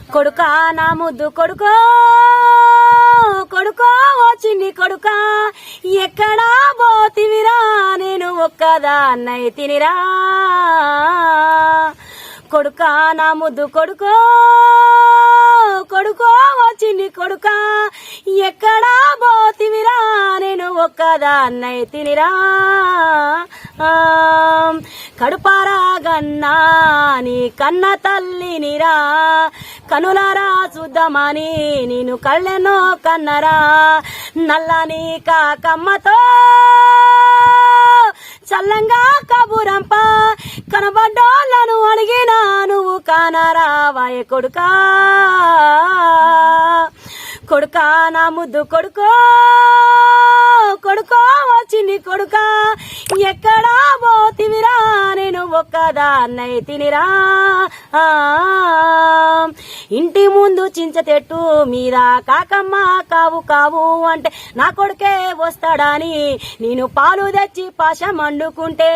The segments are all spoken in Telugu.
కొడుకా నా ముద్దు కొడుకో కొడుకో ఓ చిన్ని కొడుకా ఎక్కడా పోతివిరా నేను ఒక్కదాన్నై తినిరా కొడుకా నా ముద్దు కొడుకో కొడుకో ఓ చిన్ని కొడుకా ఎక్కడా పోతివిరా నేను ఒక్కదాన్నై తినిరా కడుపారా గన్నా నీ కన్న తల్లినిరా కనులారా చూద్దామని నేను కళ్ళెనో కన్నరా నల్లని కాకమ్మతో చల్లంగా కబురంప కనబడ్డోళ్ళను అడిగినా నువ్వు కానరా వాయ కొడుకా కొడుకా నా ముద్దు కొడుకో కొడుకో చిన్ని కొడుకా ఎక్కడా పోతివిరా నేను ఒక్కదాన్నై తినిరా ఇంటి ముందు చించతెట్టు మీద కాకమ్మ కావు కావు అంటే నా కొడుకే వస్తాడని నేను పాలు తెచ్చి పాశం వండుకుంటే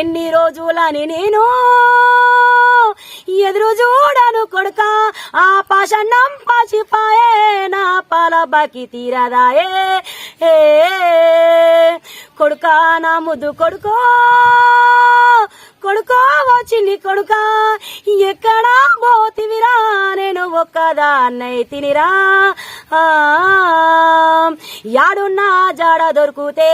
ఎన్ని రోజులని నేను ఎదురు చూడను కొడుకా ఆ పాషన్నం పాచిపాయే నా పాల బాకి తీరదాయే కొడుకా నా ముద్దు కొడుకో కొడుకో ఓ చిన్ని కొడుకా ఎక్కడా పోతివిరా నేను ఒక్కదాన్నై తినిరా యాడున్నా జాడ దొరుకుతే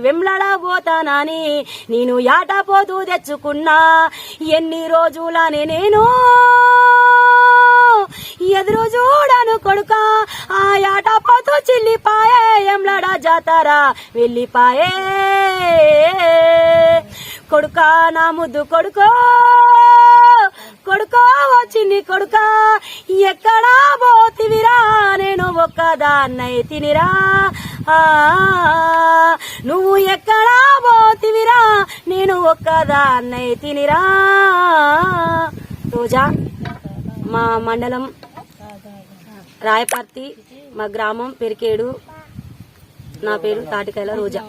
వెంబడబోతానని నేను యాట పోతూ తెచ్చుకున్నా ఎన్ని రోజులని నేను ఎదురు చూడను కొడుకా ఆ యాట పోతూ చిల్లిపాయే ఎంలడ జాతర వెళ్ళిపాయే కొడుకా నా ముద్దు కొడుకో కొడుకో ఓ చిన్ని కొడుకా ఎక్కడా పోతివిరా నేను ఒక్కదాన్నై తినిరా నువ్వు ఎక్కడా పోతివిరా నేను ఒక్కదాన్నై తినిరా రోజా మా మండలం రాయపర్తి మా గ్రామం పెరికేడు నా పేరు తాటికాయల రోజా.